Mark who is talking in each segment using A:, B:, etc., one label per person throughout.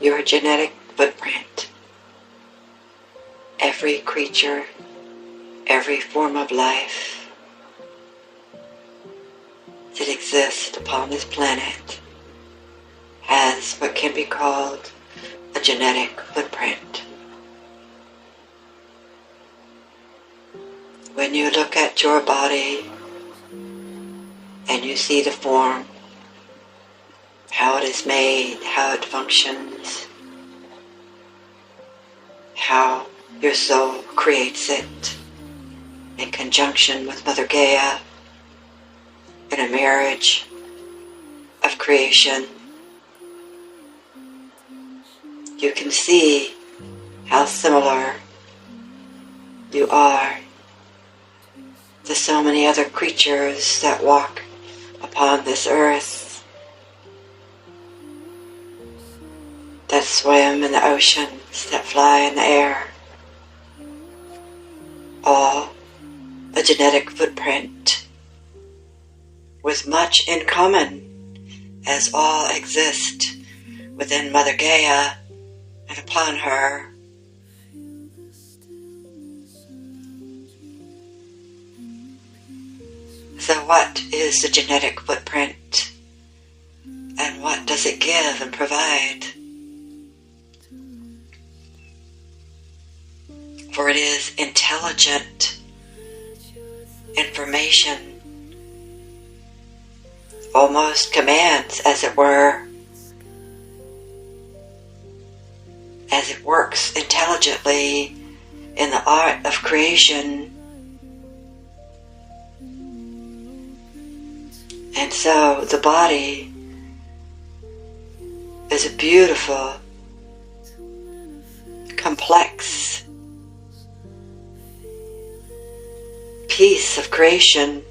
A: your genetic footprint. Every creature, every form of life that exists upon this planet has what can be called a genetic footprint. When you look at your body and you see the form, how it is made, how it functions, how your soul creates it in conjunction with Mother Gaia in a marriage of creation, you can see how similar you are to so many other creatures that walk upon this earth, that swim in the oceans, that fly in the air. All a genetic footprint with much in common, as all exist within Mother Gaia and upon her. So what is the genetic footprint, and what does it give and provide? For it is intelligent information, almost commands, as it were, as it works intelligently in the art of creation. And so the body is a beautiful, complex piece of creation.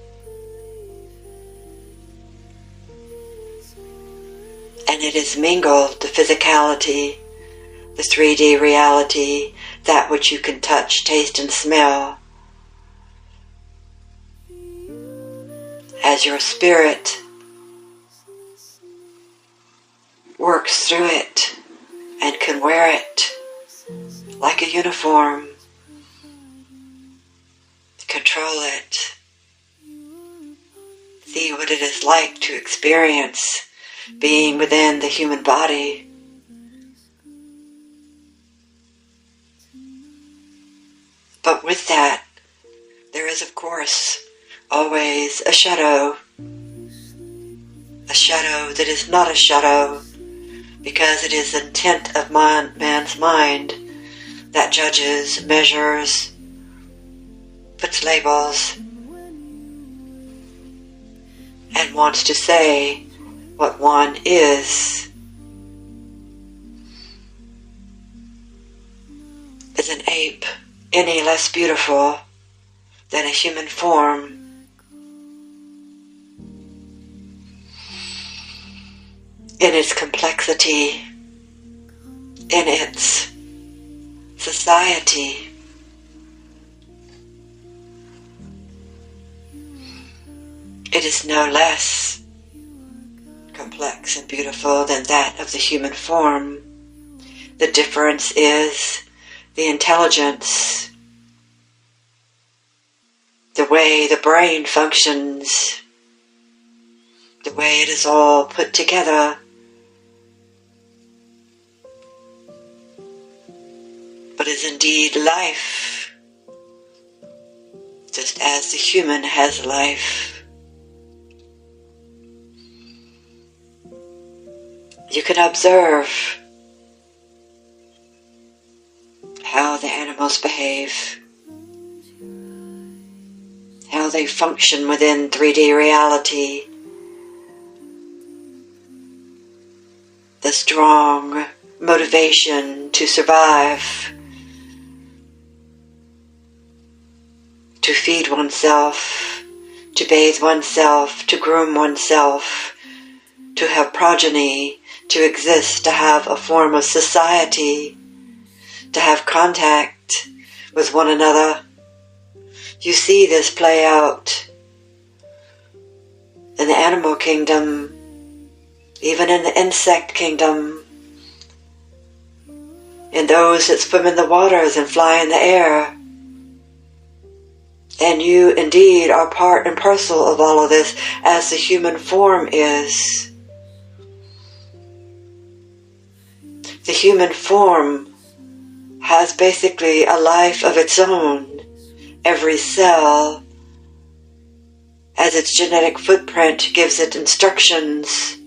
A: And it is mingled, the physicality, the 3D reality, that which you can touch, taste, and smell, as your spirit works through it and can wear it like a uniform, control it, see what it is like to experience being within the human body. But with that, there is, of course, always a shadow that is not a shadow, because it is the intent of man's mind that judges, measures, puts labels, and wants to say what one is. Is an ape any less beautiful than a human form? In its complexity, in its society, it is no less complex and beautiful than that of the human form. The difference is the intelligence, the way the brain functions, the way it is all put together. But is indeed life, just as the human has life. You can observe how the animals behave, how they function within 3D reality, the strong motivation to survive, to feed oneself, to bathe oneself, to groom oneself, to have progeny, to exist, to have a form of society, to have contact with one another. You see this play out in the animal kingdom, even in the insect kingdom, in those that swim in the waters and fly in the air. And you indeed are part and parcel of all of this, as the human form is. The human form has basically a life of its own. Every cell, as its genetic footprint, gives it instructions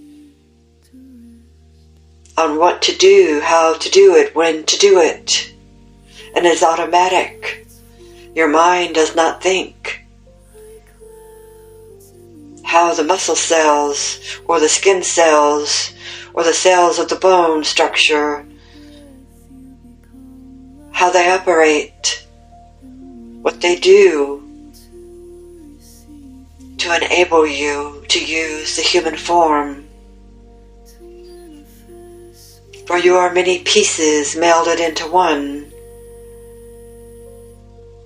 A: on what to do, how to do it, when to do it, and it's automatic. Your mind does not think. How the muscle cells, or the skin cells, or the cells of the bone structure, how they operate, what they do to enable you to use the human form. For you are many pieces melded into one.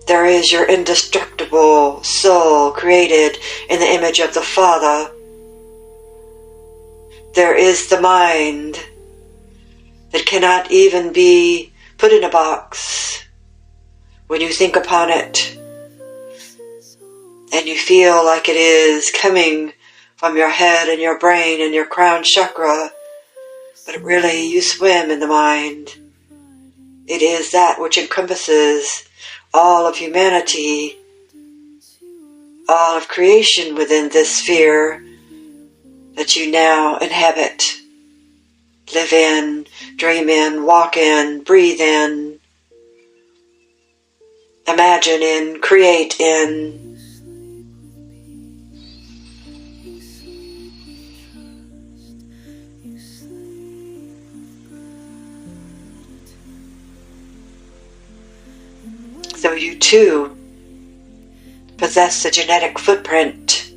A: There is your indestructible soul created in the image of the Father. There is the mind that cannot even be put in a box. When you think upon it and you feel like it is coming from your head and your brain and your crown chakra, but really you swim in the mind. It is that which encompasses all of humanity, all of creation within this sphere that you now inhabit, live in, dream in, walk in, breathe in, imagine in, create in. So you too possess a genetic footprint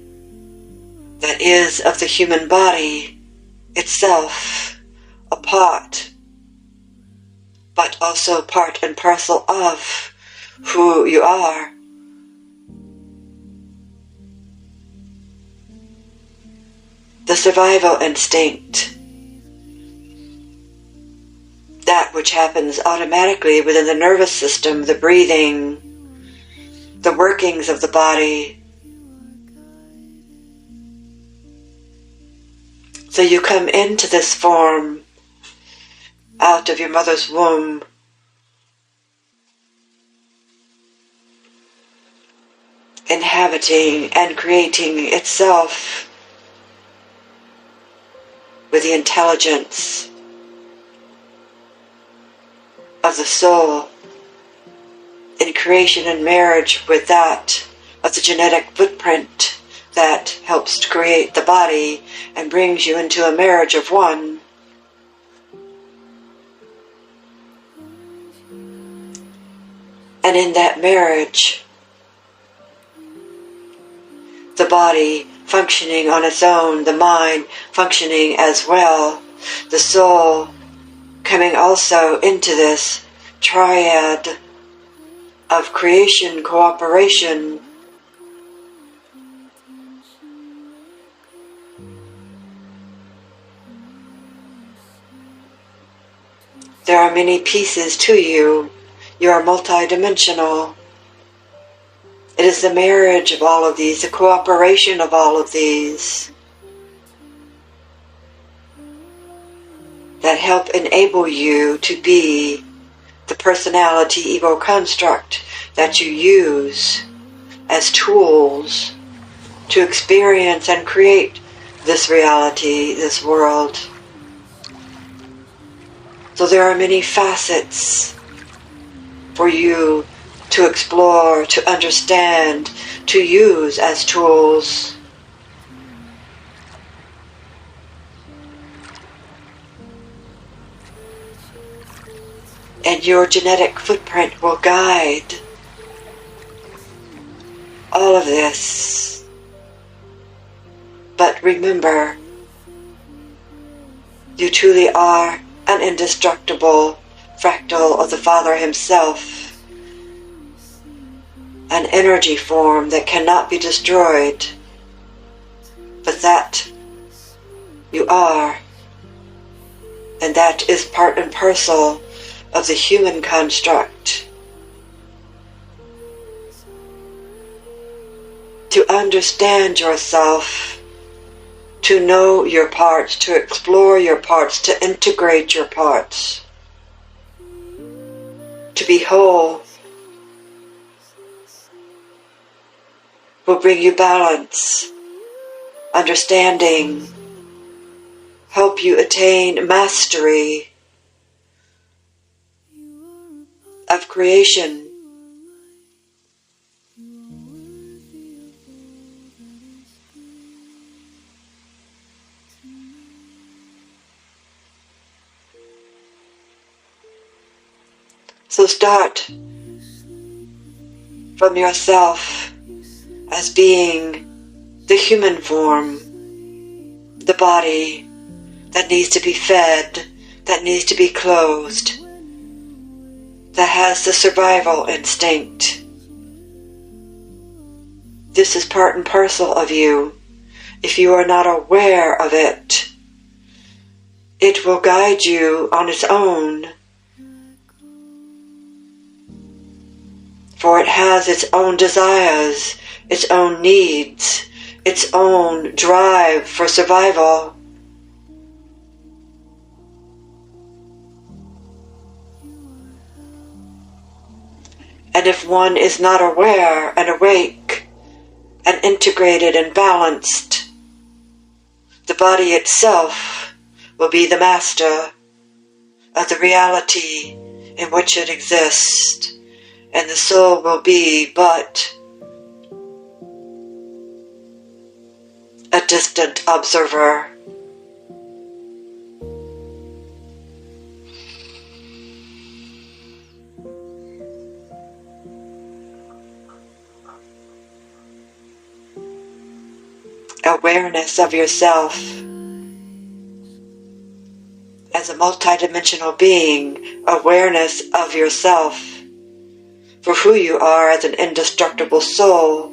A: that is of the human body itself, a part, but also part and parcel of who you are. The survival instinct, that which happens automatically within the nervous system, the breathing, the workings of the body. So you come into this form out of your mother's womb, inhabiting and creating itself with the intelligence of the soul, in creation and marriage with that of the genetic footprint that helps to create the body and brings you into a marriage of one. And in that marriage, the body functioning on its own, the mind functioning as well, the soul coming also into this triad of creation, cooperation, there are many pieces to you. You are multidimensional. It is the marriage of all of these, the cooperation of all of these, that help enable you to be the personality ego construct that you use as tools to experience and create this reality, this world. So there are many facets for you to explore, to understand, to use as tools. And your genetic footprint will guide all of this. But remember, you truly are an indestructible fractal of the Father himself, an energy form that cannot be destroyed, but that you are, and that is part and parcel of the human construct. To understand yourself, to know your parts, to explore your parts, to integrate your parts, to be whole, will bring you balance, understanding, help you attain mastery of creation. So start from yourself as being the human form, the body that needs to be fed, that needs to be clothed, that has the survival instinct. This is part and parcel of you. If you are not aware of it, it will guide you on its own. For it has its own desires, its own needs, its own drive for survival. And if one is not aware and awake and integrated and balanced, the body itself will be the master of the reality in which it exists. And the soul will be but a distant observer. Awareness of yourself as a multidimensional being, awareness of yourself for who you are as an indestructible soul,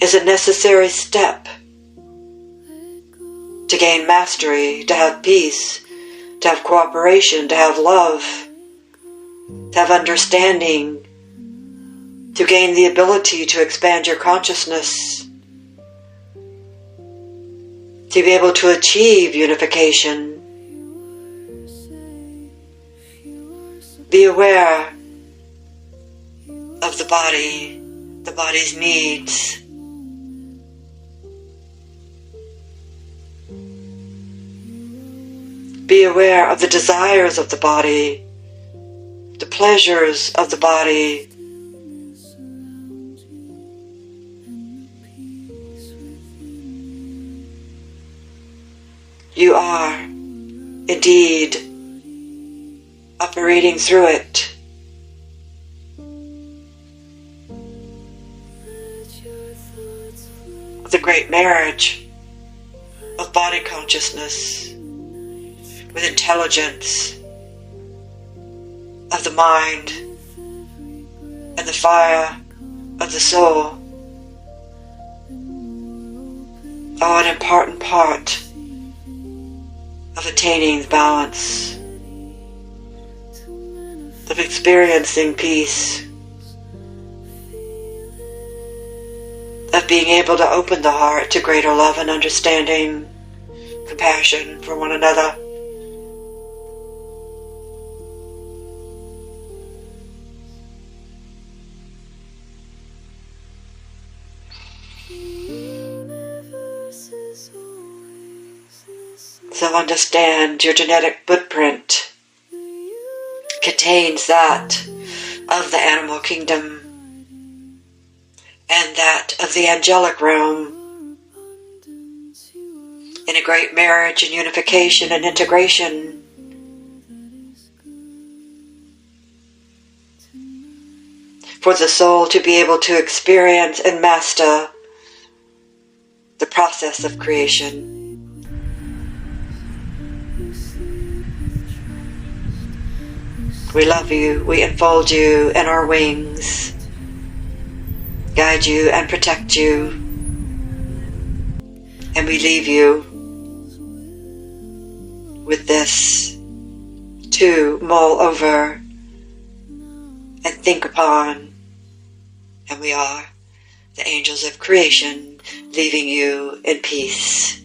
A: is a necessary step to gain mastery, to have peace, to have cooperation, to have love, to have understanding, to gain the ability to expand your consciousness, to be able to achieve unification. Be aware of the body's needs. Be aware of the desires of the body, the pleasures of the body. You are indeed operating through it. The great marriage of body consciousness with intelligence of the mind and the fire of the soul are an important part of attaining balance, of experiencing peace, of being able to open the heart to greater love and understanding, compassion for one another. So understand your genetic footprint contains that of the animal kingdom and that of the angelic realm in a great marriage and unification and integration. For the soul to be able to experience and master the process of creation. We love you, we enfold you in our wings, guide you and protect you, and we leave you with this to mull over and think upon. And we are the angels of creation, leaving you in peace.